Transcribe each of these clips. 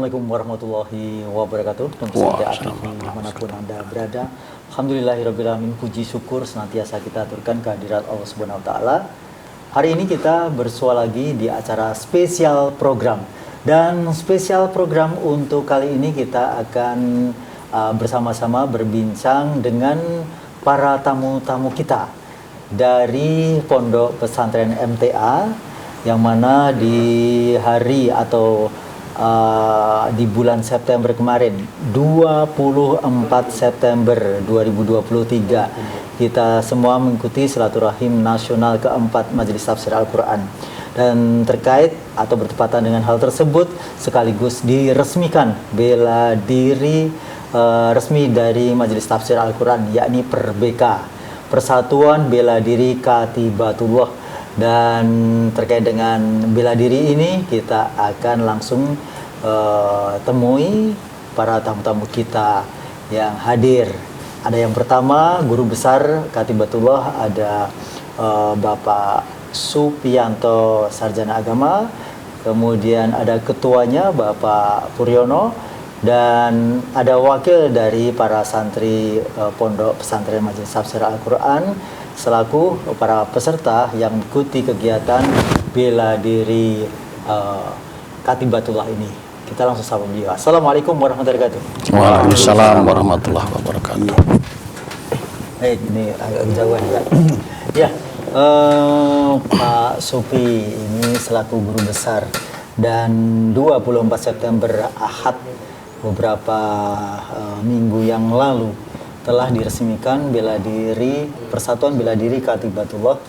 Assalamualaikum warahmatullahi wabarakatuh. Pemirsa dimanapun Anda berada, alhamdulillahirrabbilalamin, puji syukur senantiasa kita aturkan kehadirat Allah Subhanahu wa taala. Hari ini kita bersua lagi di acara spesial program. Dan spesial program untuk kali ini kita akan bersama-sama berbincang dengan para tamu-tamu kita dari Pondok Pesantren MTA, yang mana di hari atau di bulan September kemarin, 24 September 2023, kita semua mengikuti silaturahim nasional keempat Majelis Tafsir Al-Quran. Dan terkait atau bertepatan dengan hal tersebut, sekaligus diresmikan bela diri resmi dari Majelis Tafsir Al-Quran, yakni PERBK, Persatuan Bela Diri Katibatullah. Dan terkait dengan bela diri ini, kita akan langsung temui para tamu-tamu kita yang hadir. Ada yang pertama, Guru Besar Katibatullah, ada Bapak Supianto, Sarjana Agama. Kemudian ada ketuanya Bapak Puryono, dan ada wakil dari para santri Pondok Pesantren Majelis Tafsir Al-Quran selaku para peserta yang mengikuti kegiatan bela diri Katibatullah ini. Kita langsung sapa beliau. Assalamualaikum warahmatullahi wabarakatuh. Waalaikumsalam warahmatullahi wabarakatuh. Ini agak jauhan ya. Ya, Pak Supi ini selaku Guru Besar, dan 24 September Ahad beberapa minggu yang lalu telah diresmikan bela diri Persatuan Bela Diri Katibatullah,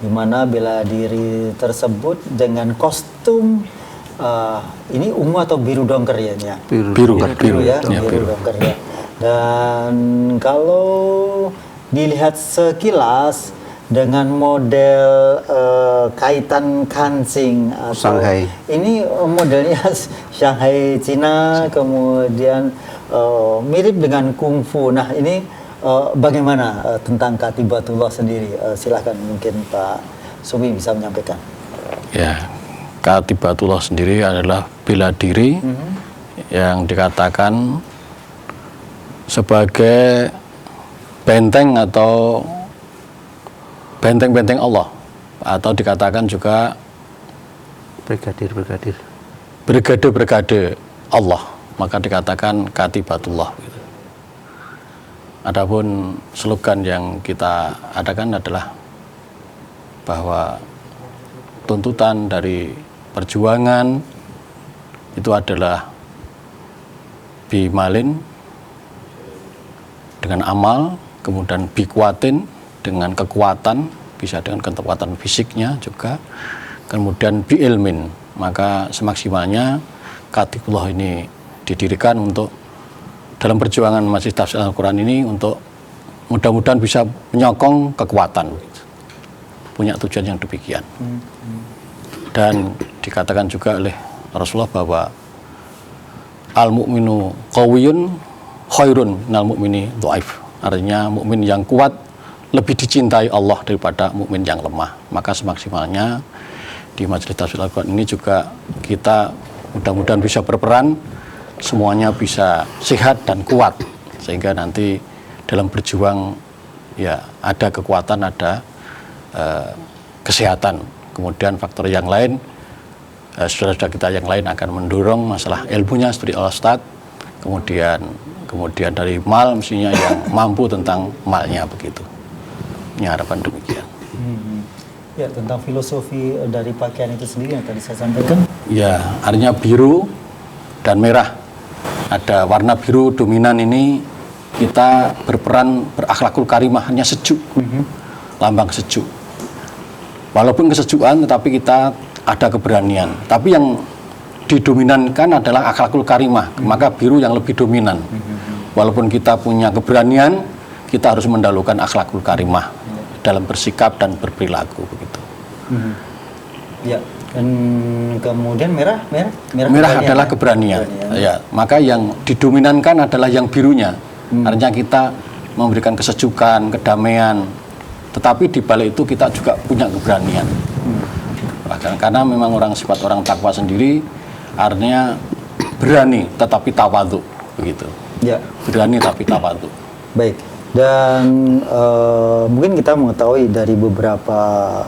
di mana bela diri tersebut dengan kostum ini ungu atau biru dongker ya? Biru Ya, biru dongker ya. Dan kalau dilihat sekilas dengan model kaitan kancing atau Shanghai. Ini modelnya Shanghai Cina, kemudian mirip dengan kungfu. Nah, ini bagaimana tentang Katibatullah sendiri? Silahkan, mungkin Pak Subi bisa menyampaikan. Ya, Katibatullah sendiri adalah bela diri yang dikatakan sebagai benteng atau benteng-benteng Allah, atau dikatakan juga brigade Allah, maka dikatakan Katibatullah. Adapun slogan yang kita adakan adalah bahwa tuntutan dari perjuangan itu adalah bimalin dengan amal, kemudian bikuatin dengan kekuatan, bisa dengan kekuatan fisiknya juga, kemudian biilmin, maka semaksimalnya Katibatullah ini didirikan untuk dalam perjuangan Majelis Tafsir Al-Quran ini, untuk mudah-mudahan bisa menyokong kekuatan, punya tujuan yang demikian. Dan dikatakan juga oleh Rasulullah bahwa al-mu'minu qawiyun khairun minal mu'mini dhaif, artinya mukmin yang kuat lebih dicintai Allah daripada mukmin yang lemah. Maka semaksimalnya di Majelis Tafsir Al-Quran ini juga kita mudah-mudahan bisa berperan, semuanya bisa sehat dan kuat, sehingga nanti dalam berjuang ya ada kekuatan, ada kesehatan. Kemudian faktor yang lain, saudara-saudara kita yang lain akan mendorong masalah ilmunya seperti Al-Ustadz, kemudian dari mal mestinya yang mampu tentang malnya begitu. Ini harapan demikian. Ya, tentang filosofi dari pakaian itu sendiri yang tadi saya sampaikan. Ya, artinya biru dan merah. Ada warna biru dominan ini, kita berperan berakhlakul karimah, hanya sejuk, lambang sejuk. Walaupun kesejukan, tetapi kita ada keberanian. Tapi yang didominankan adalah akhlakul karimah, maka biru yang lebih dominan. Walaupun kita punya keberanian, kita harus mendahulukan akhlakul karimah dalam bersikap dan berperilaku begitu. Ya, dan kemudian merah adalah keberanian. Ya, maka yang didominankan adalah yang birunya. Artinya kita memberikan kesejukan, kedamaian. Tetapi di balik itu kita juga punya keberanian. Karena memang sifat orang takwa sendiri, artinya berani tetapi tawadhu, begitu. Ya. Berani tapi tawadhu. Baik. Dan mungkin kita mengetahui dari beberapa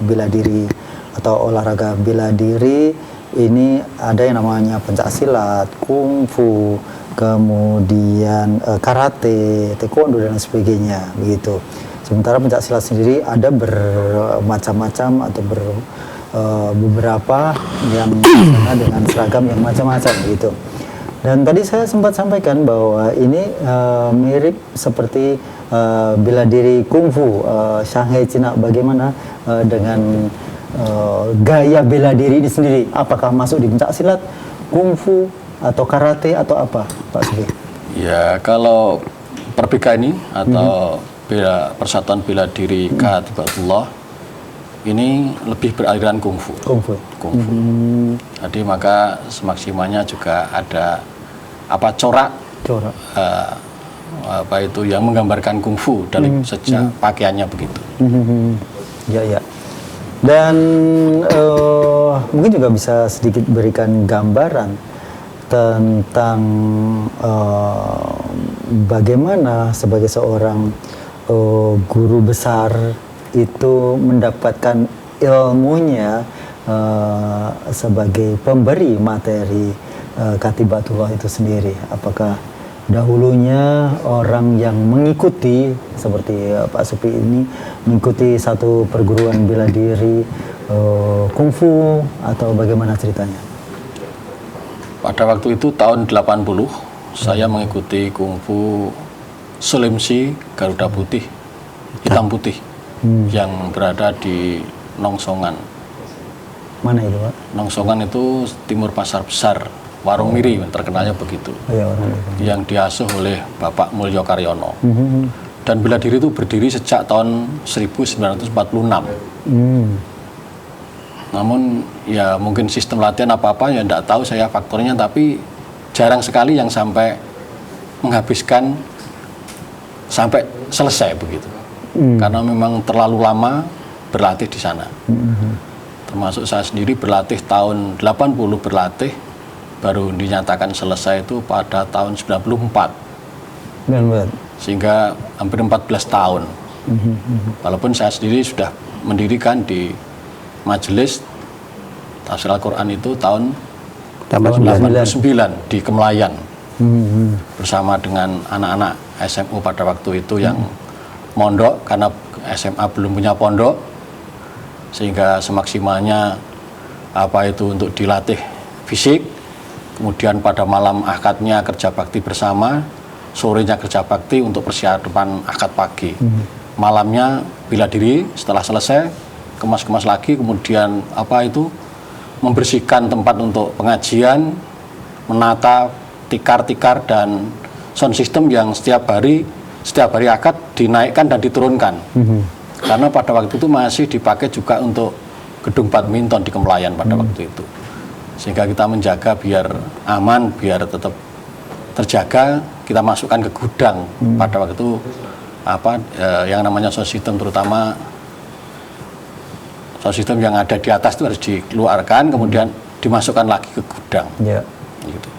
bela diri atau olahraga bela diri ini ada yang namanya pencaksilat, kungfu, kemudian karate, taekwondo dan sebagainya, begitu. Sementara pencaksilat sendiri ada bermacam-macam atau beberapa yang dengan seragam yang macam-macam, gitu. Dan tadi saya sempat sampaikan bahwa ini mirip seperti bela diri kungfu Shanghai Cina. Bagaimana dengan gaya bela diri ini sendiri? Apakah masuk di pencaksilat, kungfu, atau karate atau apa, Pak Sufi? Ya, kalau Perbika ini atau Persatuan Bela Diri Katibatullah ini lebih beraliran kungfu. Kungfu. Jadi maka semaksimalnya juga ada corak. Apa itu yang menggambarkan kungfu dari sejak pakaiannya begitu. Ya. Dan mungkin juga bisa sedikit berikan gambaran tentang bagaimana sebagai seorang guru besar itu mendapatkan ilmunya sebagai pemberi materi Katibatullah itu sendiri. Apakah dahulunya orang yang mengikuti seperti Pak Supi ini mengikuti satu perguruan bela diri kungfu atau bagaimana ceritanya? Pada waktu itu tahun 80 saya mengikuti kungfu Sulimsi Garuda Putih, hitam putih yang berada di Nongsongan. Mana itu, Pak? Nongsongan itu timur Pasar Besar, Warung Miri, terkenalnya begitu. Yang diasuh oleh Bapak Mulyo Karyono. Dan bela diri itu berdiri sejak tahun 1946. Namun ya mungkin sistem latihan apa-apa ya tidak tahu saya faktornya, tapi jarang sekali yang sampai menghabiskan sampai selesai begitu. Karena memang terlalu lama berlatih di sana. Termasuk saya sendiri berlatih tahun 80 berlatih, baru dinyatakan selesai itu pada tahun 94. Sehingga hampir 14 tahun. Walaupun saya sendiri sudah mendirikan di majelis tafsir Al-Quran itu tahun 1989 di Kemelayan. Bersama dengan anak-anak SMU pada waktu itu yang mondok, karena SMA belum punya pondok, sehingga semaksimalnya untuk dilatih fisik. Kemudian pada malam akadnya kerja bakti bersama, sorenya kerja bakti untuk persiapan akad pagi. Malamnya bela diri, setelah selesai kemas-kemas lagi, kemudian membersihkan tempat untuk pengajian, menata tikar-tikar dan sound system yang setiap hari akad dinaikkan dan diturunkan. Karena pada waktu itu masih dipakai juga untuk gedung badminton di Kemelayan pada waktu itu. Sehingga kita menjaga biar aman, biar tetap terjaga, kita masukkan ke gudang. Pada waktu itu yang namanya sound system, terutama sound system yang ada di atas itu harus dikeluarkan, kemudian dimasukkan lagi ke gudang. Gitu.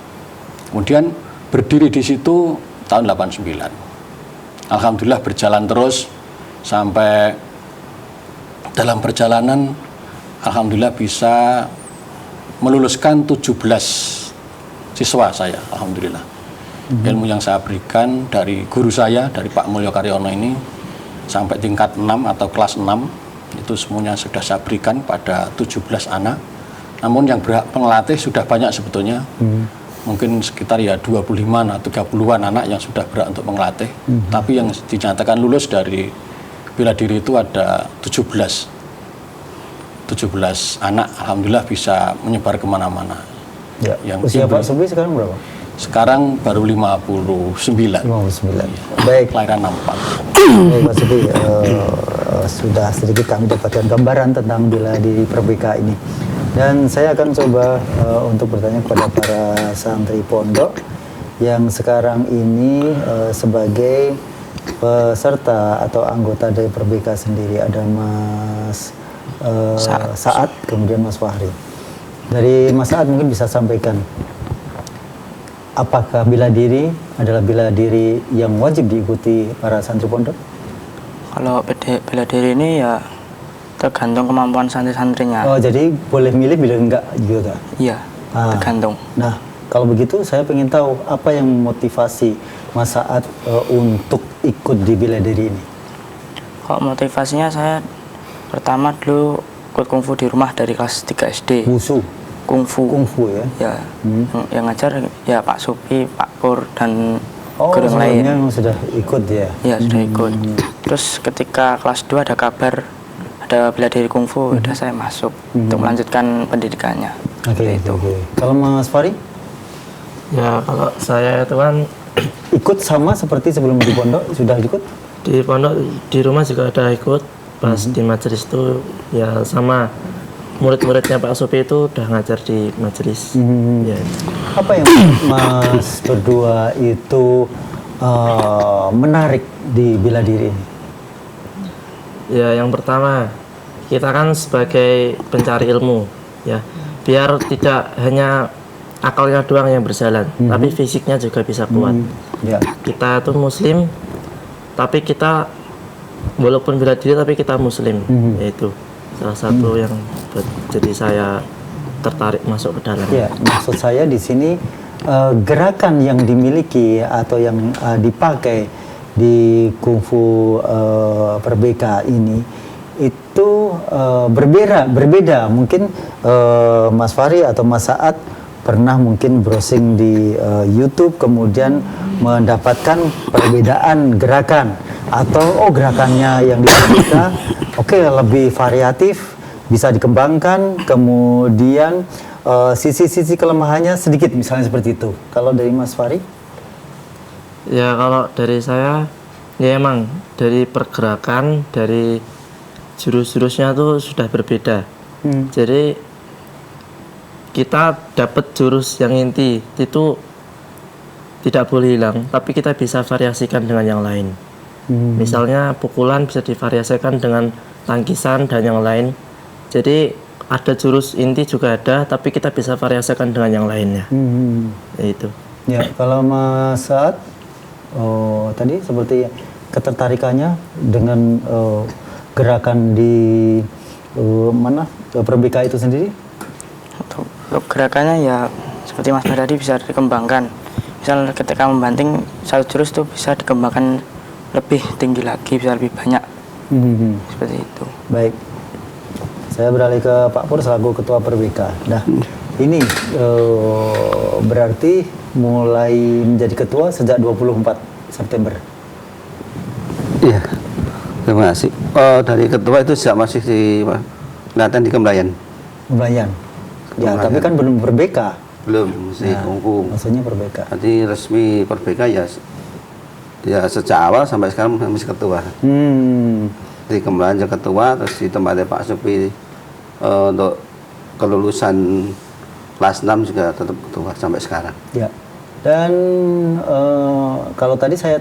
Kemudian berdiri di situ tahun 89. Alhamdulillah berjalan terus sampai dalam perjalanan alhamdulillah bisa meluluskan 17 siswa saya, alhamdulillah. Ilmu yang saya berikan dari guru saya, dari Pak Mulyo Karyono ini sampai tingkat 6 atau kelas 6 itu semuanya sudah saya berikan pada 17 anak. Namun yang berhak pengelatih sudah banyak sebetulnya. Mungkin sekitar 25 atau 30-an anak yang sudah berhak untuk mengelatih. Tapi yang dinyatakan lulus dari bela diri itu ada 17 anak, alhamdulillah bisa menyebar kemana-mana. Usia Pak Subi sekarang berapa? Sekarang baru 59. Baik. Kelahiran 64. Baik, Pak Subi, sudah sedikit kami dapatkan gambaran tentang bela diri Perbika ini. Dan saya akan coba untuk bertanya kepada para santri pondok yang sekarang ini sebagai peserta atau anggota dari Perbika sendiri. Ada Mas Saad, kemudian Mas Fahri. Dari Mas Saad mungkin bisa sampaikan, apakah bela diri adalah bela diri yang wajib diikuti para santri pondok? Kalau bela diri ini ya tergantung kemampuan santri-santrinya. Oh, jadi boleh milih, boleh enggak gitu? Iya, tergantung. Nah, kalau begitu saya ingin tahu apa yang memotivasi Mas Saad untuk ikut di bela diri ini? Kalau motivasinya saya pertama dulu ikut kungfu di rumah dari kelas 3 SD. Wusu? Kungfu ya? Ya, yang ngajar ya Pak Supi, Pak Pur, dan guru yang lain. Sebelumnya memang sudah ikut ya? Iya, sudah ikut. Terus ketika kelas 2 ada kabar ada bela diri kungfu, udah saya masuk untuk melanjutkan pendidikannya. Oke. Kalau Mas Fari? Ya, kalau saya itu kan ikut sama seperti sebelum di pondok, sudah ikut? di pondok, di rumah juga ada ikut. Pas di majelis itu ya sama murid-muridnya Pak Supi itu udah ngajar di majelis. Ya. Apa yang Mas berdua itu menarik di bela diri ini? Ya, yang pertama kita kan sebagai pencari ilmu, ya biar tidak hanya akalnya doang yang berjalan, tapi fisiknya juga bisa kuat. Ya. Kita itu muslim, tapi kita walaupun bela diri tapi kita muslim, yaitu salah satu yang jadi saya tertarik masuk ke dalam. Ya, maksud saya di sini gerakan yang dimiliki atau yang dipakai di kungfu Perbeka ini itu berbeda. Mungkin Mas Fari atau Mas Saad pernah mungkin browsing di YouTube kemudian mendapatkan perbedaan gerakan atau gerakannya yang di Perbeka lebih variatif, bisa dikembangkan, kemudian sisi-sisi kelemahannya sedikit misalnya seperti itu. Kalau dari Mas Fari? Ya, kalau dari saya ya emang dari pergerakan, dari jurus-jurusnya tuh sudah berbeda. Jadi kita dapat jurus yang inti itu tidak boleh hilang, tapi kita bisa variasikan dengan yang lain. Misalnya pukulan bisa divariasikan dengan tangkisan dan yang lain. Jadi ada jurus inti juga ada, tapi kita bisa variasikan dengan yang lainnya. Itu. Ya, kalau Mas Saad tadi seperti ketertarikannya dengan gerakan di Perbeka itu sendiri? Untuk gerakannya ya seperti Mas tadi bisa dikembangkan. Misal ketika membanting satu jurus itu bisa dikembangkan lebih tinggi lagi, bisa lebih banyak. Seperti itu. Baik. Saya beralih ke Pak Pur selaku Ketua Perbeka. Nah, ini berarti mulai menjadi ketua sejak 24 September. Iya, terima kasih. Dari ketua itu sejak masih di latihan di Kemlayan. Kemlayan. Ya, tapi kan belum Perbeka. Belum, masih kungfu. Maksudnya Perbeka. Nanti resmi Perbeka ya sejak awal sampai sekarang masih ketua. Di Kemlayan jadi ketua, terus ditempati Pak Supi untuk kelulusan kelas 6 juga tetap ketua sampai sekarang. Ya. Dan kalau tadi saya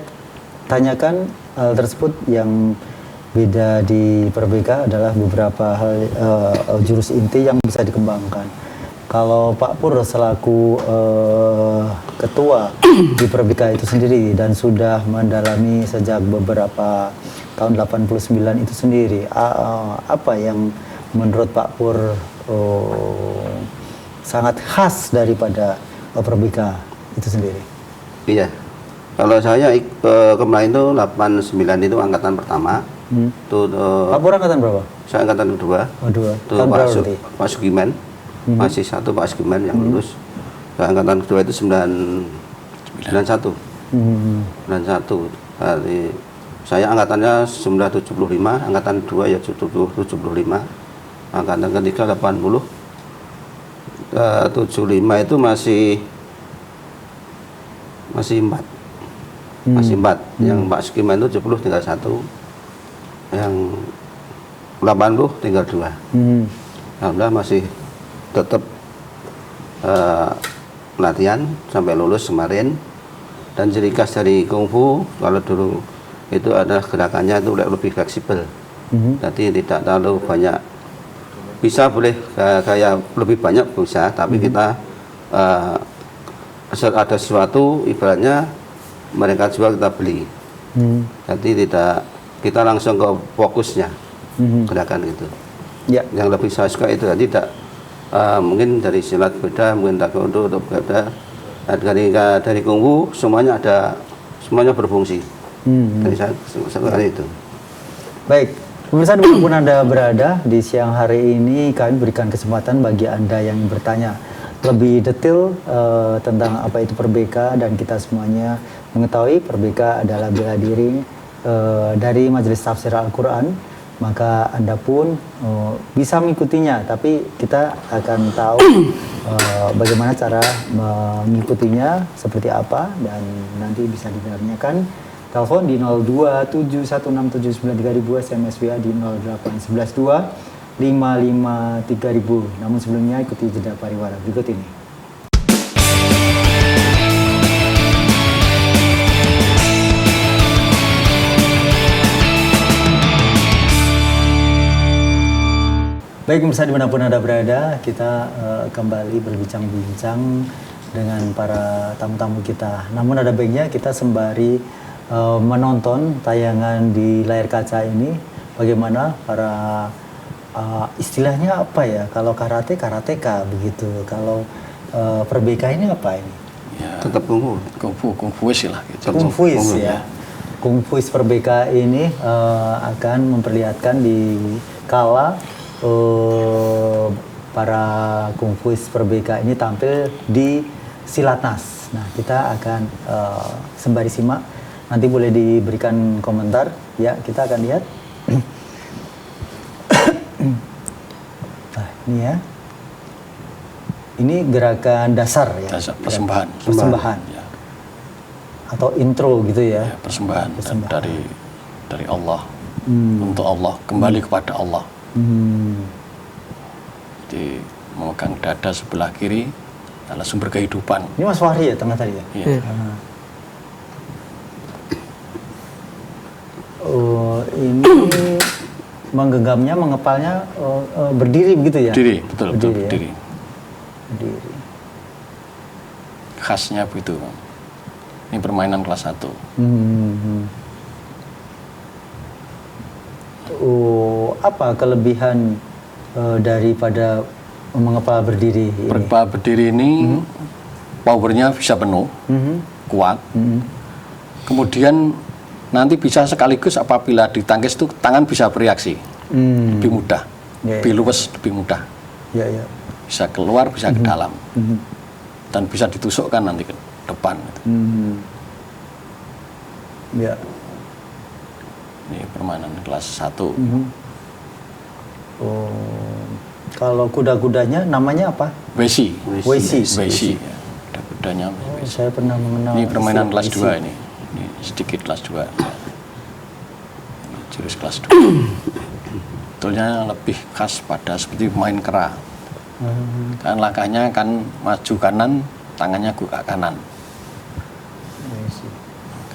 tanyakan hal tersebut, yang beda di Perbeka adalah beberapa hal jurus inti yang bisa dikembangkan. Kalau Pak Pur selaku ketua di Perbeka itu sendiri dan sudah mendalami sejak beberapa tahun 89 itu sendiri, apa yang menurut Pak Pur sangat khas daripada Perbeka itu sendiri? Iya. Kalau saya kemarin itu 89 itu angkatan pertama. Pak Pur angkatan berapa? Saya angkatan kedua. Dua. Itu Pak Sugiman. Masih satu Pak Sugiman yang lulus. Angkatan kedua itu 91. 91. Dari saya angkatannya 975, angkatan kedua ya 75. Angkatan ketiga 80. 75 itu masih 4. Masih 4. Yang Pak Sugiman itu 70 tinggal 1. Yang 80 tinggal 2. Alhamdulillah masih tetap latihan sampai lulus kemarin. Dan ciri khas dari kungfu kalau dulu itu ada gerakannya itu lebih fleksibel. Jadi tidak terlalu banyak, bisa boleh kayak lebih banyak bisa, tapi kita ada sesuatu ibaratnya mereka jual kita beli. Jadi tidak kita langsung ke fokusnya gerakan itu. Ya. Yang lebih saya suka itu tidak mungkin dari silat beda, mungkin taekwondo atau beda. Dari kungfu semuanya berfungsi. Dari saya itu. Baik, pemirsa dimanapun Anda berada, di siang hari ini kami berikan kesempatan bagi Anda yang bertanya lebih detail tentang apa itu perbeka, dan kita semuanya mengetahui perbeka adalah bela diri dari Majelis Tafsir Al-Quran, maka Anda pun bisa mengikutinya, tapi kita akan tahu bagaimana cara mengikutinya seperti apa, dan nanti bisa ditanyakan. Telepon di 02716793.000, SMS WA di 08112553000. Namun sebelumnya ikuti jeda pariwara berikut ini. Baik, pemirsa dimanapun Anda berada, kita kembali berbincang-bincang dengan para tamu-tamu kita. Namun ada baiknya kita sembari menonton tayangan di layar kaca ini, bagaimana para istilahnya apa ya, kalau karate karateka begitu, kalau perbeka ini apa ini? Ya, Tetap kungfu. Kungfuis lah gitu. Kungfuis ya. Kungfuis perbeka ini akan memperlihatkan di kala para kungfuis perbeka ini tampil di Silatnas. Nah, kita akan sembari simak. Nanti boleh diberikan komentar. Ya, kita akan lihat. Nah, ini ya. Ini gerakan dasar ya. Dasar, persembahan. Persembahan. Ya. Atau intro gitu ya. Ya, persembahan dari Allah Hmm. untuk Allah, kembali kepada Allah. Hmm. Jadi memegang dada sebelah kiri adalah sumber kehidupan. Ini Mas Fahri ya, tengah tadi ya. Iya. Ini menggenggamnya, mengepalnya berdiri begitu ya? Berdiri, betul, Berdiri, berdiri. ya? Berdiri. Khasnya begitu. Ini permainan kelas 1. Apa kelebihan daripada mengepal berdiri ini? Berkepala berdiri ini powernya bisa penuh, kuat. Kemudian nanti bisa sekaligus apabila ditangkis itu tangan bisa bereaksi, lebih mudah, Ya, ya. lebih luwes, lebih mudah. Ya, ya. Bisa keluar, bisa ke dalam, dan bisa ditusukkan nanti ke depan. Ya. Ini permainan kelas 1. Kalau kuda-kudanya namanya apa? Wesi. Wesi. Wesi. Ya. Kudanya Wesi. Saya pernah mengenal. Ini permainan istilah kelas Wesi. 2 ini. Ini sedikit kelas 2. Ini jurus kelas 2. Betulnya lebih khas pada seperti pemain kera. Kan langkahnya kan maju kanan, tangannya ke kanan. Wesi.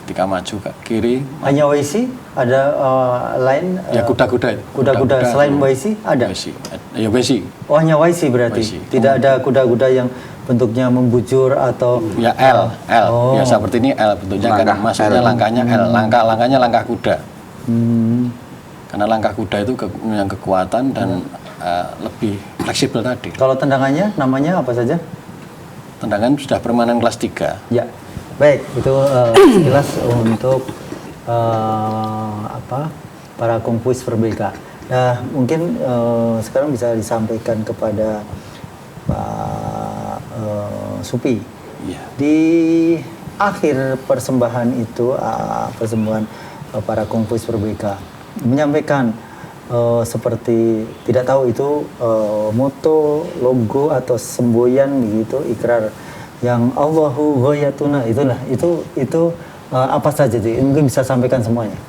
Ketika maju ke kiri, Hanya Wesi? Ada lain? ya kuda-kuda itu. Kuda-kuda selain Wesi ada? Wesi. Ya Wesi. Oh, hanya Wesi berarti? Wesi. Tidak ada kuda-kuda yang bentuknya membujur atau... Ya L. Oh. Ya seperti ini L bentuknya kan maksudnya langkahnya L. Langkahnya langkah kuda. Karena langkah kuda itu yang kekuatan dan lebih fleksibel tadi. Kalau tendangannya namanya apa saja? Tendangan sudah permainan kelas 3. Ya, baik, itu sekilas untuk para kungfuis perbeka. Nah, mungkin sekarang bisa disampaikan kepada Pak Supi. Iya. Di akhir persembahan itu, persembahan para kungfuis perbeka menyampaikan seperti tidak tahu itu moto, logo atau semboyan begitu, ikrar yang Allahu ghayatuna, itulah itu apa saja itu? Mungkin bisa sampaikan semuanya.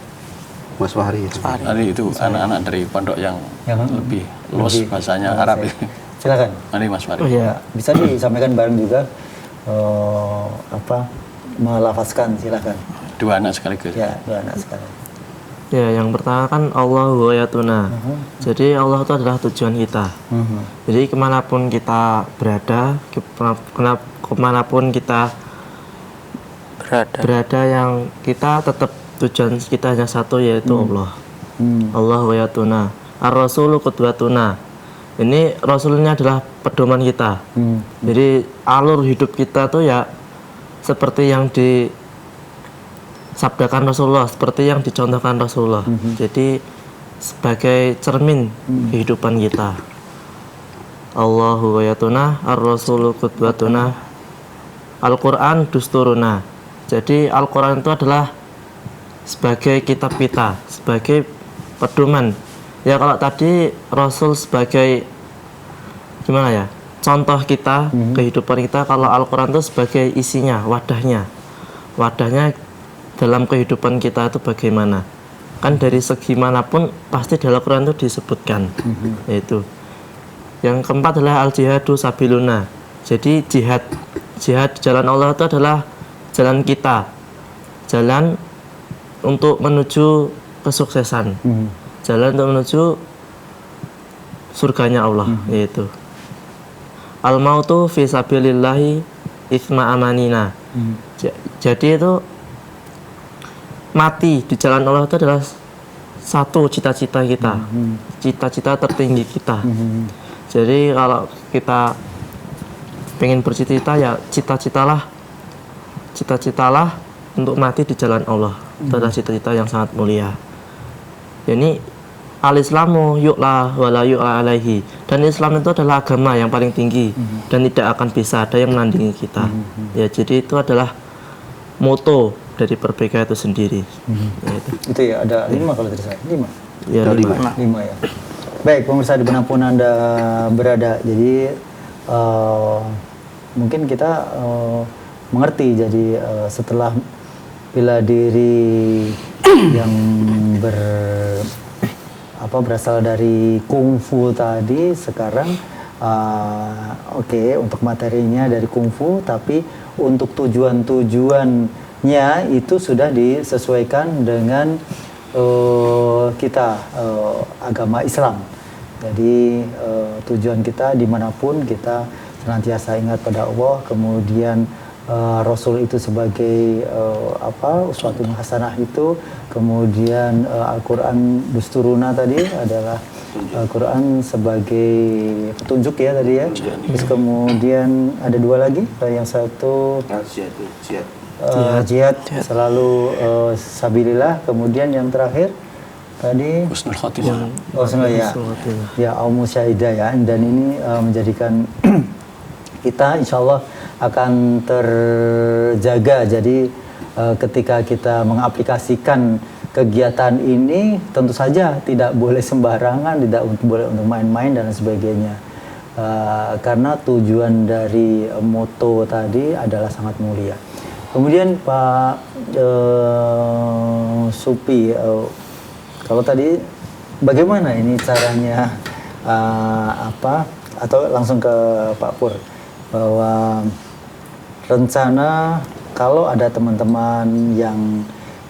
Mas Fahri. Tadi itu anak-anak dari pondok yang lebih luas bahasanya bahasa. Arab. Silakan. Ini Mas Fahri. Oh iya. Bisa disampaikan bareng juga melafazkan, silakan. 2 anak sekaligus. Ya, dua anak sekalian. Ya, yang pertama kan Allahu ghayatuna. Jadi Allah itu adalah tujuan kita. Jadi kemanapun kita berada, kemanapun kita berada yang kita tetap tujuan kita hanya satu, yaitu Allah. Allah wa yatuna ar-rasulu qudwatuna. Ini rasulnya adalah pedoman kita. Jadi alur hidup kita tuh ya seperti yang disabdakan Rasulullah, seperti yang dicontohkan Rasulullah. Jadi sebagai cermin kehidupan kita. Allahu wa yatuna ar-rasulu qudwatuna, Al-Quran dusturuna. Jadi Al-Quran itu adalah sebagai kitab kita, sebagai pedoman. Ya kalau tadi Rasul sebagai gimana ya, contoh kita, kehidupan kita. Kalau Al-Quran itu sebagai isinya, wadahnya dalam kehidupan kita itu bagaimana. Kan dari segi manapun pasti dalam Al-Quran itu disebutkan. Yaitu yang keempat adalah al-jihadu sabiluna. Jadi jihad di jalan Allah itu adalah jalan kita, jalan untuk menuju kesuksesan, jalan untuk menuju surganya Allah, yaitu al-mautu fi sabilillahi isma amanina. Jadi itu mati di jalan Allah itu adalah satu cita-cita kita, cita-cita tertinggi kita. Jadi kalau kita pengen bercita-cita, ya cita-citalah untuk mati di jalan Allah. Itu adalah cita-cita yang sangat mulia. Ini al-Islamu yu'la wa la yu'la alaihi. Dan Islam itu adalah agama yang paling tinggi dan tidak akan bisa ada yang menandingi kita. Ya, jadi itu adalah moto dari Perbeka itu sendiri. Itu ya, ada 5 kalau tidak salah. 5. Ya, 5. 5 ya. Baik, pemirsa dimanapun Anda berada. Jadi mungkin kita mengerti. Jadi setelah bela diri yang berasal dari kungfu tadi, sekarang oke, untuk materinya dari kungfu, tapi untuk tujuannya itu sudah disesuaikan dengan kita agama Islam. Jadi tujuan kita dimanapun kita senantiasa ingat pada Allah, kemudian Rasul itu sebagai uswatun hasanah itu, kemudian Al-Quran dusturuna tadi adalah Al-Quran sebagai petunjuk ya tadi ya. Terus kemudian ada 2 lagi, yang satu jihad selalu sabilillah, kemudian yang terakhir tadi Husnul khotimah. Ya al-musyahidah ya. Dan ini menjadikan kita insyaallah akan terjaga. Jadi ketika kita mengaplikasikan kegiatan ini, tentu saja tidak boleh sembarangan, tidak boleh untuk main-main dan sebagainya. Karena tujuan dari moto tadi adalah sangat mulia. Kemudian Pak Supi, kalau tadi bagaimana ini caranya atau langsung ke Pak Pur, bahwa rencana kalau ada teman-teman yang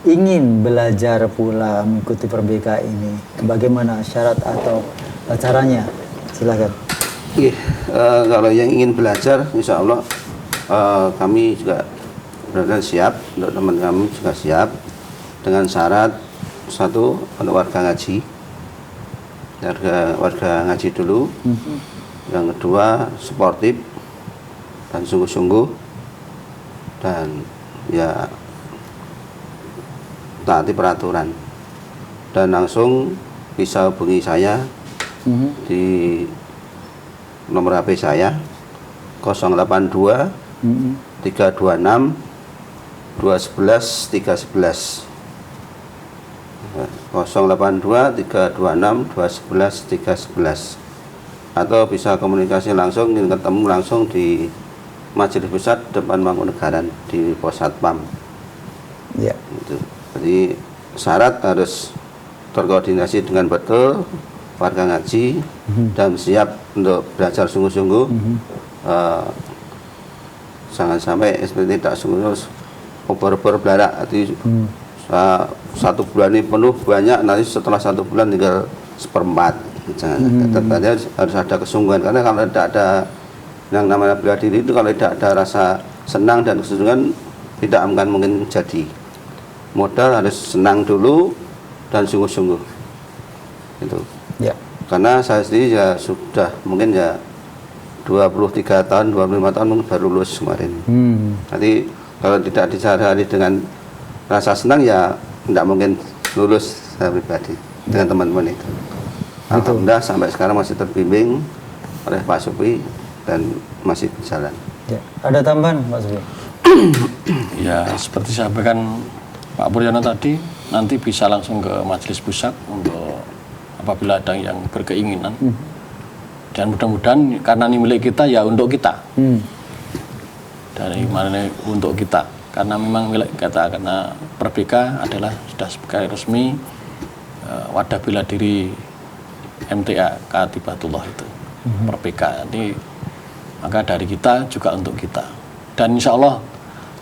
ingin belajar pula mengikuti Perbeka ini, bagaimana syarat atau caranya? Silakan. Kalau yang ingin belajar, insya Allah kami juga benar siap, untuk teman kami juga siap dengan syarat satu, untuk warga ngaji, warga ngaji dulu. Yang kedua, sportif dan sungguh-sungguh, dan ya taati peraturan, dan langsung bisa hubungi saya di nomor HP saya 082 326 211 311, 082 326 211 311, atau bisa komunikasi langsung, ingin ketemu langsung di Majelis Pusat depan Mangkunegaran di Pos Satpam. Ya. Gitu. Jadi syarat harus terkoordinasi dengan betul, warga ngaji, dan siap untuk belajar sungguh-sungguh. Jangan sampai seperti tidak sungguh-sungguh, obor-obor belarak. Jadi 1 bulan ini penuh banyak, nanti setelah 1 bulan tinggal 1/4. Jangan, tetapnya harus ada kesungguhan, karena kalau tidak ada yang namanya bela diri itu, kalau tidak ada rasa senang dan kesungguhan, tidak akan mungkin jadi. Modal harus senang dulu dan sungguh-sungguh. Itu. Ya. Karena saya sendiri ya sudah mungkin ya 23 tahun, 25 tahun mungkin baru lulus kemarin. Nanti kalau tidak disadari dengan rasa senang ya tidak mungkin lulus saya pribadi dengan teman-teman itu. Alhamdulillah sampai sekarang masih terbimbing oleh Pak Supri dan masih berjalan. Ya. Ada tambahan Pak Supri? Ya, seperti saya sampaikan Pak Puryono tadi, nanti bisa langsung ke majelis pusat untuk apabila ada yang berkeinginan. Dan mudah-mudahan karena ini milik kita ya untuk kita. Dari mana untuk kita. Karena memang milik kita, karena Perbeka adalah sudah sebagai resmi wadah bela diri MTA Katibatullah itu. Perbeka. Jadi maka dari kita juga untuk kita. Dan insya Allah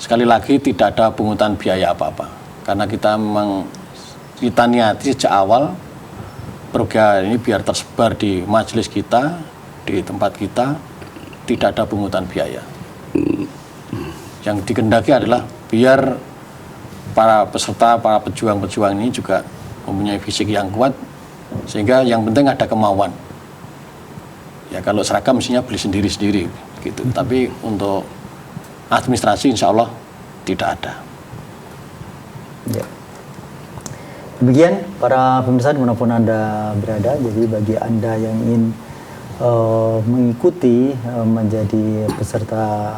sekali lagi tidak ada pungutan biaya apa-apa. Karena kita memang kita niati sejak awal program ini biar tersebar di majelis kita, di tempat kita, tidak ada pungutan biaya. Yang dikehendaki adalah biar para peserta, para pejuang-pejuang ini juga mempunyai fisik yang kuat, sehingga yang penting ada kemauan. Ya kalau seragam mestinya beli sendiri-sendiri gitu. Tapi untuk administrasi insya Allah tidak ada. Ya. Demikian para pemirsa dimanapun Anda berada, jadi bagi Anda yang ingin mengikuti menjadi peserta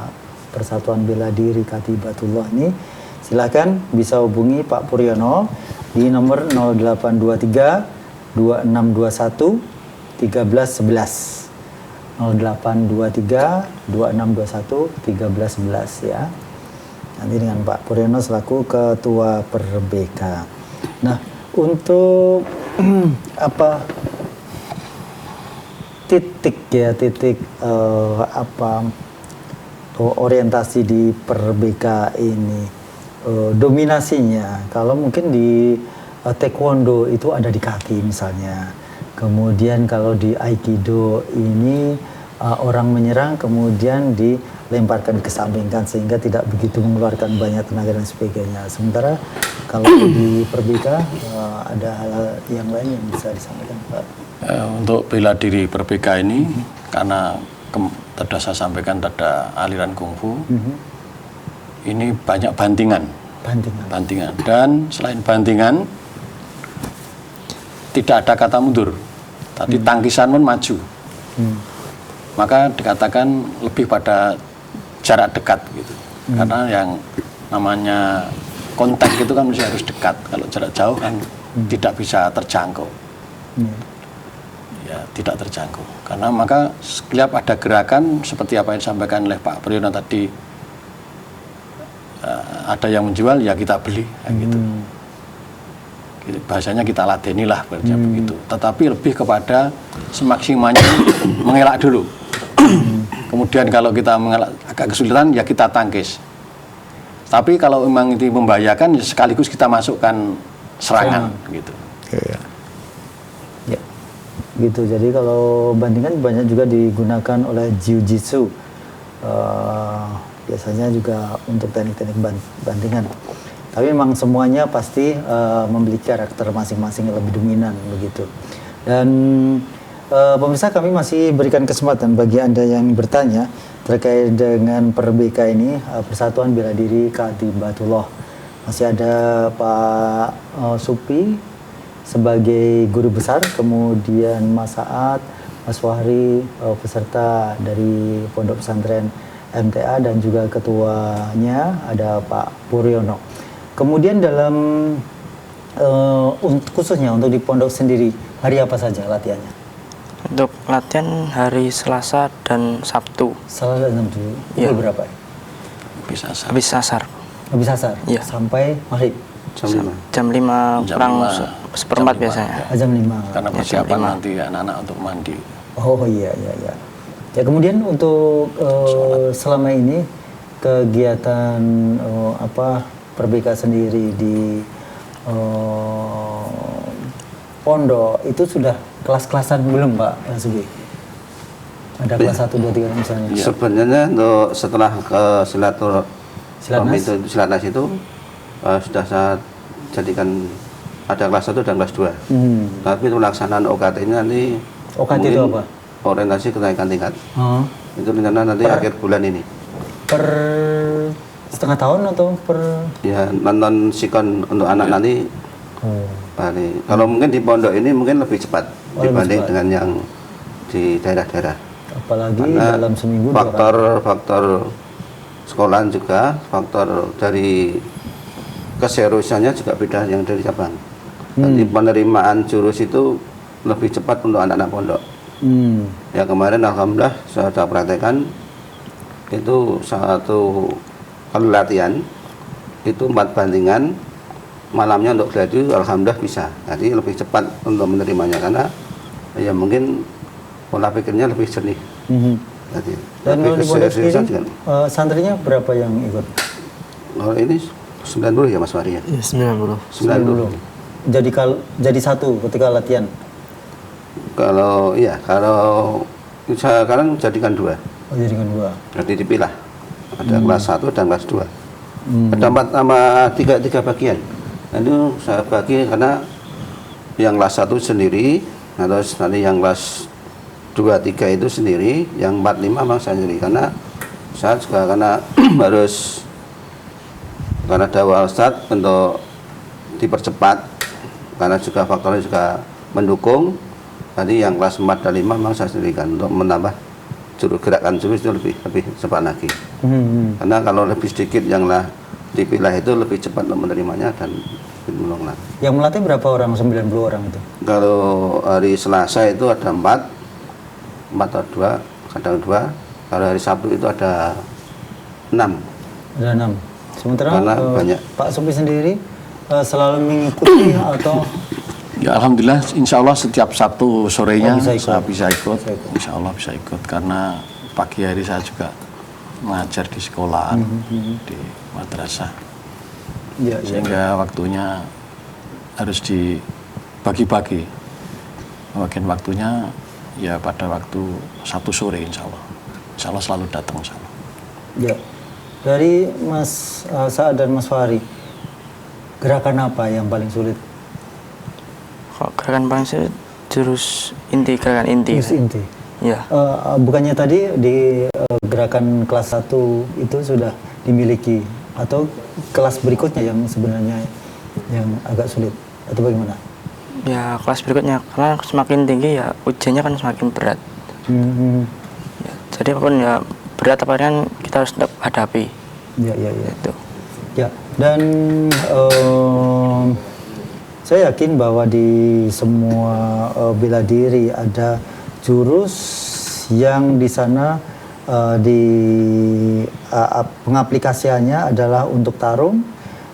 Persatuan Bela Diri Katibatullah ini, silakan bisa hubungi Pak Puryono di nomor 0823 2621 1311 0823 2621 1311 ya. Nanti dengan Pak Puryono selaku Ketua Perbeka. Nah, untuk titik orientasi di Perbeka ini, dominasinya. Kalau mungkin di taekwondo itu ada di kaki misalnya. Kemudian kalau di aikido ini orang menyerang kemudian dilemparkan kesampingkan sehingga tidak begitu mengeluarkan banyak tenaga dan sebagainya. Sementara kalau di Perbeka ada hal yang lain yang bisa disampaikan Pak. Untuk bela diri Perbeka ini karena tadi saya sampaikan ada aliran kungfu. Ini banyak bantingan. Dan selain bantingan tidak ada kata mundur. Tadi tangkisan pun maju. Maka dikatakan lebih pada jarak dekat gitu. Karena yang namanya kontak itu kan mesti harus dekat. Kalau jarak jauh kan tidak bisa terjangkau. Ya, tidak terjangkau. Karena maka setiap ada gerakan seperti apa yang disampaikan oleh Pak Puryono tadi, ada yang menjual ya kita beli gitu. Bahasanya kita ladeni lah begitu. Tetapi lebih kepada semaksimalnya mengelak dulu. Kemudian kalau kita mengelak agak kesulitan ya kita tangkis. Tapi kalau memang itu membahayakan ya sekaligus kita masukkan serangan gitu. Ya. Gitu. Jadi kalau bantingan banyak juga digunakan oleh jiu-jitsu. Biasanya juga untuk teknik-teknik bantingan. Tapi memang semuanya pasti memiliki karakter masing-masing yang lebih dominan begitu. Dan pemirsa, kami masih berikan kesempatan bagi Anda yang bertanya terkait dengan Perbeka ini, Persatuan Bela Diri Katibatullah. Masih ada Pak Supri sebagai guru besar, kemudian Mas Saad, Mas Wahri, peserta dari Pondok Pesantren MTA, dan juga ketuanya ada Pak Puryono. Kemudian dalam khususnya untuk di pondok sendiri, hari apa saja latihannya? Untuk latihan hari Selasa dan Sabtu. Selasa dan Sabtu. Ya. Pukul berapa? Habis asar. Habis asar? Ya. Sampai maghrib? Jam 5 kurang seperempat biasanya. Jam 5. Karena persiapan nanti anak-anak untuk mandi. Oh iya. Ya, kemudian untuk selama ini kegiatan Perbeka sendiri di pondok itu sudah kelas-kelasan belum Pak Sugi? Ada kelas 1, 2, 3 misalnya? Sebenarnya untuk setelah ke Silatnas? Itu Silatnas itu sudah saya jadikan ada kelas 1 dan kelas 2. Tapi pelaksanaan OKT ini nanti OKT itu apa? Orientasi kenaikan tingkat. Itu rencana nanti akhir bulan ini. Per setengah tahun atau per? Ya, nonton sikon untuk anak nanti. Kalau mungkin di pondok ini mungkin lebih cepat dibanding dengan yang di daerah-daerah. Apalagi Karena dalam seminggu faktor sekolahan juga, faktor dari keseriusannya juga beda yang dari cabang. Jadi penerimaan jurus itu lebih cepat untuk anak-anak pondok. Ya kemarin alhamdulillah saya sudah praktekkan itu satu kalau latihan itu 4 bandingan, malamnya untuk gladi alhamdulillah bisa. Jadi lebih cepat untuk menerimanya karena ya mungkin pola pikirnya lebih jernih. Jadi, dan kalau di pondok sendiri juga. santrinya berapa yang ikut? Kalau ini 90 ya Mas Maria. Ya, 90. 90. Jadi satu ketika latihan. Kalau saya sekarang jadikan 2. Oh, jadikan 2. Jadi dipilah. Ada kelas 1 dan kelas 2. Ada 4 sama 3 bagian. Nah, itu saya bagi karena yang kelas 1 sendiri, terus nanti yang kelas 2, 3 itu sendiri, yang 4, 5 memang saya sendiri karena saya juga karena harus karena ada awal start untuk dipercepat karena juga faktornya juga mendukung. Tadi yang kelas 4 dan 5 memang saya sendirikan untuk menambah gerakan jurus itu lebih cepat lagi. Karena kalau lebih sedikit yang lah dipilah itu lebih cepat untuk menerimanya dan menolong lagi. Yang melatih berapa orang? 90 orang itu? Kalau hari Selasa itu ada 4 atau 2, kadang 2. Kalau hari Sabtu itu ada 6. Ada 6. Sementara banyak. Pak Supi sendiri selalu mengikuti atau? Ya alhamdulillah, insya Allah setiap Sabtu sorenya saya bisa ikut. Insya Allah bisa ikut karena pagi hari saya juga mengajar di sekolah, di madrasah. Sehingga waktunya harus dibagi-bagi. Bagian waktunya ya pada waktu Sabtu sore insya Allah. Insya Allah selalu datang insya Allah. Ya. Dari Mas Sa'ad dan Mas Fahri, gerakan apa yang paling sulit? Kok gerakan paling sulit jurus inti, gerakan inti. Jurus inti. Ya. Bukannya tadi di gerakan kelas 1 itu sudah dimiliki atau kelas berikutnya yang sebenarnya yang agak sulit atau bagaimana? Ya kelas berikutnya karena semakin tinggi ya ujiannya kan semakin berat. Ya, jadi apapun ya berat apa kan kita harus hadapi. Ya. Itu. Ya, dan saya yakin bahwa di semua bela diri ada jurus yang di sana pengaplikasiannya adalah untuk tarung.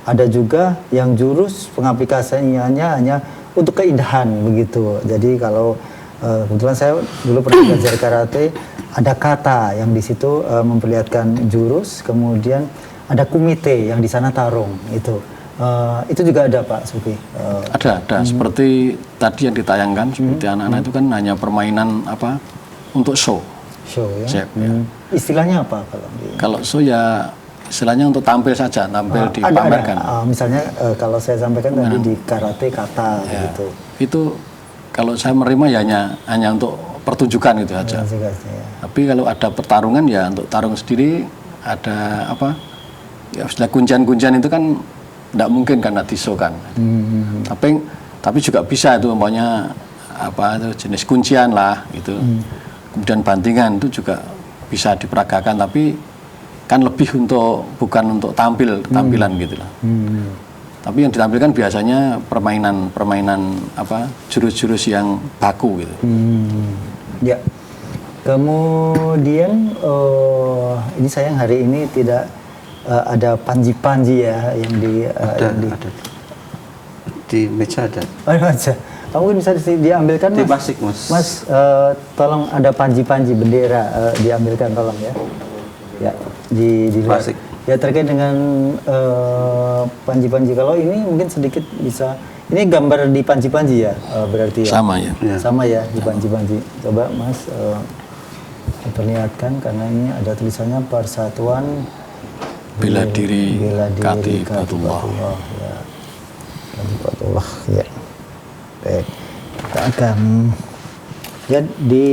Ada juga yang jurus pengaplikasiannya hanya untuk keindahan begitu. Jadi kalau kebetulan saya dulu pernah belajar karate, ada kata yang di situ memperlihatkan jurus, kemudian ada kumite yang di sana tarung itu. Itu juga ada Pak Supi? Ada. Seperti tadi yang ditayangkan, seperti anak-anak itu kan hanya permainan apa untuk show. Show ya? Ya. Istilahnya apa kalau show ya istilahnya untuk tampil saja, tampil dipamerkan. Misalnya kalau saya sampaikan tadi di karate kata ya, gitu. Itu kalau saya menerima ya hanya untuk pertunjukan itu saja. Ya. Tapi kalau ada pertarungan ya untuk tarung sendiri ada apa? Ya sudah kuncian-kuncian itu kan tidak mungkin karena di-show kan. Tapi juga bisa itu umpamanya apa itu jenis kuncian lah gitu. Kemudian bantingan itu juga bisa diperagakan tapi kan lebih bukan untuk tampilan gitu lah. Tapi yang ditampilkan biasanya permainan apa jurus-jurus yang baku gitu. Ya. Kemudian ini sayang hari ini tidak ada panji-panji ya yang ada. Di meja ada. Ada. Kamu bisa diambilkan Di Mas? Pasik, Mas. Mas, tolong ada panji-panji bendera diambilkan tolong ya. Ya, di luar. Pasik. Ya terkait dengan panji-panji. Kalau ini mungkin sedikit bisa. Ini gambar di panji-panji ya, berarti ya. Sama ya. Sama ya di panji-panji. Coba Mas diperlihatkan karena ini ada tulisannya Persatuan Bela diri Katibatullah. Ya. Katibatullah, ya. Baik. Kita akan ya di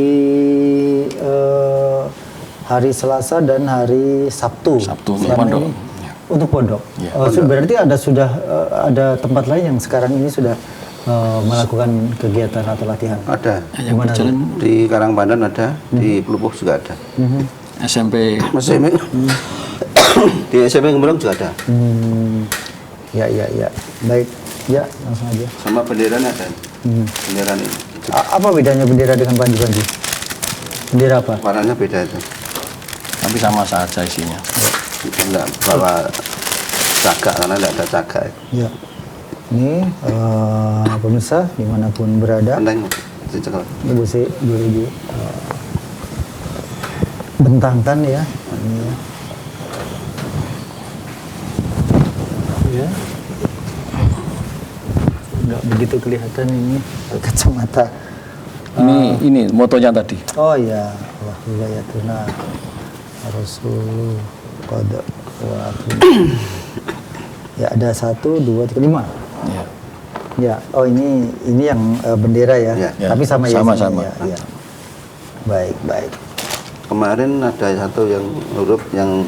hari Selasa dan hari Sabtu. Sabtu untuk Selama pondok. ini untuk pondok. Ya, Berarti ada tempat lain yang sekarang ini sudah melakukan kegiatan atau latihan. Ada. Yang berjalan Di Karangpandan ada, di Pelupuh juga ada. SMP. Di SMP Gembrong juga ada. Ya. Baik. Ya, langsung aja. Sama benderanya ada. Bendera ini. Apa bedanya bendera dengan panji-panji? Bendera apa? Warnanya beda itu. Tapi sama saja isinya. Enggak bawa cagak karena enggak ada cagak. Ya. Ini pemirsa dimanapun berada, Penteng dicekal. Ibu sih dulu bentangkan ya. Ini ya. Ya. Nggak begitu kelihatan ini kacamata. Ini motonya tadi. Oh ya, Allah wilayatuna Rasul qad wa ya ada 1, 2, 3, 5. Ya. Ya, oh ini yang bendera ya. Ya. Tapi sama ya. Sama-sama. Ya. Baik. Kemarin ada satu yang huruf yang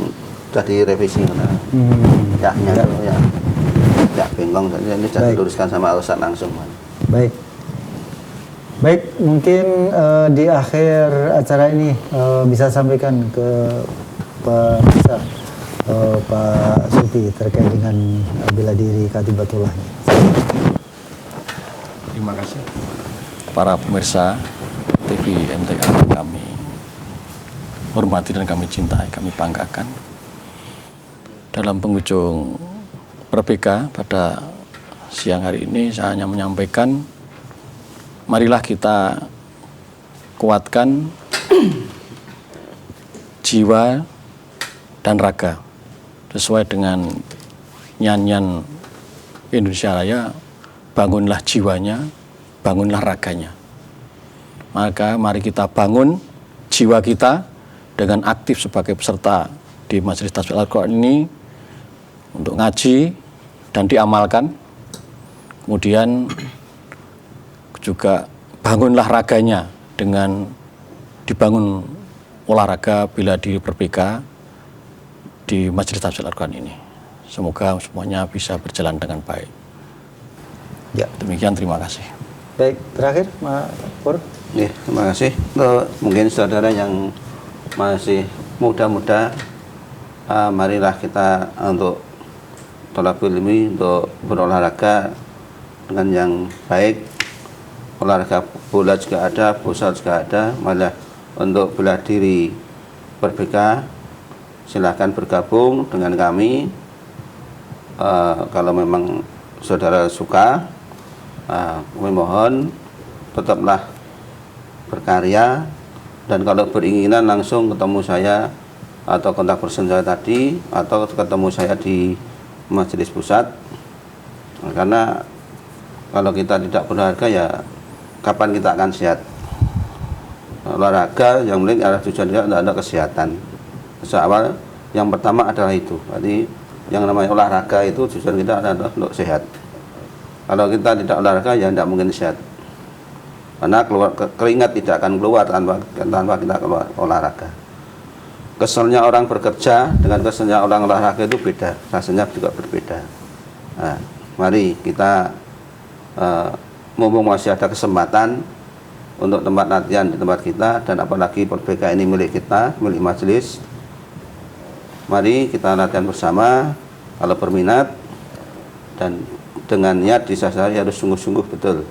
sudah direvisi nah. Ya bengkong jadi ini sudah Baik. diluruskan sama Ustaz langsung. Baik, mungkin di akhir acara ini bisa sampaikan ke Pak Ustaz, Pak Sufi terkait dengan bela diri Katibatullah ini. Terima kasih. Para pemirsa TV MTK kami hormati dan kami cintai, kami banggakan. Dalam penghujung Merdeka pada siang hari ini saya hanya menyampaikan marilah kita kuatkan jiwa dan raga sesuai dengan nyanyian Indonesia Raya, bangunlah jiwanya, bangunlah raganya. Maka mari kita bangun jiwa kita dengan aktif sebagai peserta di Majelis Tahfidz Al-Quran ini untuk ngaji dan diamalkan. Kemudian juga bangunlah raganya dengan dibangun olahraga bela diri berbeka di Majelis Tahfidz Al-Quran ini. Semoga semuanya bisa berjalan dengan baik. Ya. Demikian, terima kasih. Baik, terakhir Pak Pur. Ya, terima kasih. Untuk mungkin saudara yang masih muda-muda, marilah kita untuk thalabul ilmi, untuk berolahraga dengan yang baik. Olahraga bola juga ada, futsal juga ada. Malah untuk bela diri berbeka, silahkan bergabung dengan kami. Kalau memang saudara suka, kami mohon tetaplah berkarya, dan kalau beringinan langsung ketemu saya atau kontak person saya tadi, atau ketemu saya di Majelis Pusat. Karena kalau kita tidak berolahraga ya kapan kita akan sehat? Olahraga yang penting adalah tujuan kita ada kesehatan. Awal yang pertama adalah itu. Jadi yang namanya olahraga itu tujuan kita adalah untuk sehat. Kalau kita tidak olahraga ya tidak mungkin sehat. Karena keringat tidak akan keluar tanpa kita keluar olahraga. Keselnya orang bekerja dengan keselnya orang olahraga itu beda, rasanya juga berbeda. Nah, mari kita mumpung masih ada kesempatan untuk tempat latihan di tempat kita, dan apalagi Merdeka ini milik kita, milik majelis. Mari kita latihan bersama kalau berminat, dan dengan niat disasari harus sungguh-sungguh betul,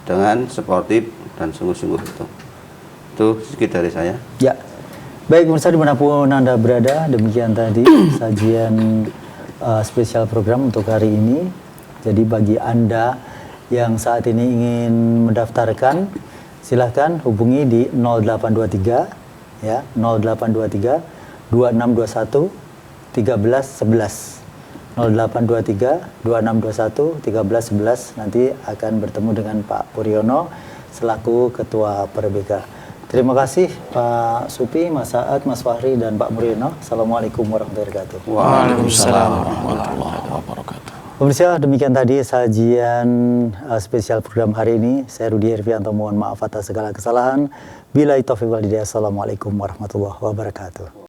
dengan sportif dan sungguh-sungguh betul. Itu sedikit dari saya. Ya. Baik, pemirsa dimanapun Anda berada, demikian tadi sajian spesial program untuk hari ini. Jadi bagi Anda yang saat ini ingin mendaftarkan, silahkan hubungi di 0823 ya, 0823 2621 1311. 0823 2621 1311, nanti akan bertemu dengan Pak Puryono selaku Ketua Perbeka. Terima kasih Pak Supi, Mas Saad, Mas Fahri, dan Pak Muryono. Assalamualaikum warahmatullahi wabarakatuh. Waalaikumsalam warahmatullahi wabarakatuh. Pemirsa, demikian tadi sajian spesial program hari ini. Saya Rudi Herfianto, mohon maaf atas segala kesalahan. Billahi taufiq wal hidayah. Assalamualaikum warahmatullahi wabarakatuh.